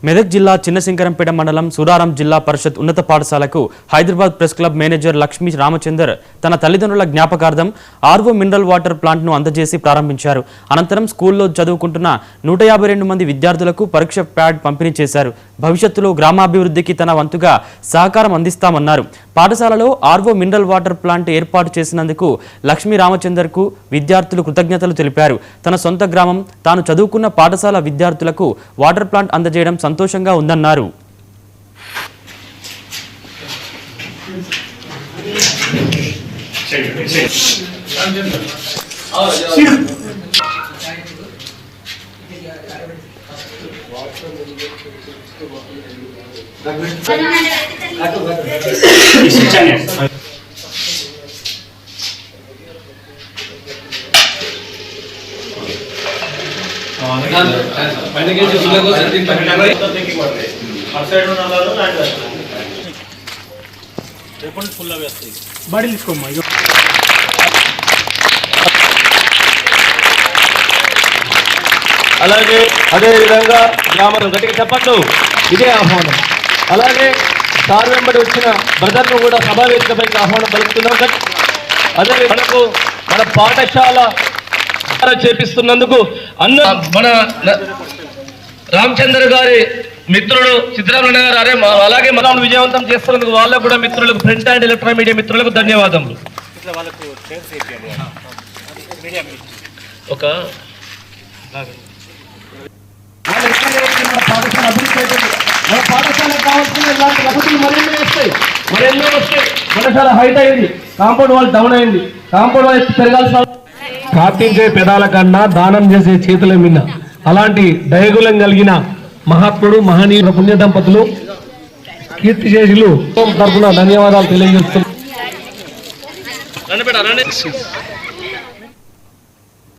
మెదక్ జిల్లా చిన్నశంకరంపేట మండలం సూరారం జిల్లా పరిషత్ ఉన్నత పాఠశాలకు Hyderabad press club manager Lakshmi Ramachandar తన తల్లిదండ్రుల జ్ఞాపకార్థం ఆర్వో మినరల్ వాటర్ ప్లాంట్ను అందజేసి ప్రారంభించారు. అనంతరం స్కూల్లో చదువుకుంటున్న 152 మంది విద్యార్థులకు పరీక్ష ప్యాడ్ పంపిణీ చేశారు. భవిష్యత్తులో గ్రామాభివృద్ధికి తన వంతుగా సహకారం అందిస్తామన్నారు. పాఠశాలలో ఆర్వో మినరల్ వాటర్ ప్లాంట్ ఏర్పాటు చేసినందుకు లక్ష్మీ రామచందర్కు విద్యార్థులు కృతజ్ఞతలు తెలిపారు. తన సొంత గ్రామం, తాను చదువుకున్న పాఠశాల విద్యార్థులకు వాటర్ ప్లాంట్ అందజేయడం సంతోషంగా ఉందన్నారు. అలాగే అదే విధంగా గ్రామం గట్టిగా చెప్పట్లు ఇదే ఆహ్వానం. అలాగే సార్ వెంబడి వచ్చిన బ్రదర్ను కూడా సభావేదికపైకి ఆహ్వానం పలుకుతున్నాం. అదే మనకు మన పాఠశాల చేపిస్తున్నందుకు మన రామచంద్ర గారి మిత్రుడు సిద్ధరామయ్య గారు అలాగే మనం విజయవంతం చేస్తున్నందుకు వాళ్ళకు కూడా మిత్రులకు ప్రింట్ అండ్ ఎలక్ట్రానిక్ మీడియా మిత్రులకు ధన్యవాదములు. ఒక మన పాఠశాలకు కావాల్సిన ఇలాంటి వసతులు మరెన్నో వస్తాయి. పాఠశాల హైట్ అయింది, కాంపౌండ్ వాల్ డౌన్ అయింది, కాంపౌండ్ వాల్ పెరగాల్సిన ప్రార్థించే పెదాల కన్నా దానం చేసే చేతుల మిన్న అలాంటి దయగులం కలిగిన మహాత్ముడు మహనీయుల పుణ్య దంపతులు కీర్తి శేషులు తరఫున ధన్యవాదాలు తెలియజేస్తున్నాం.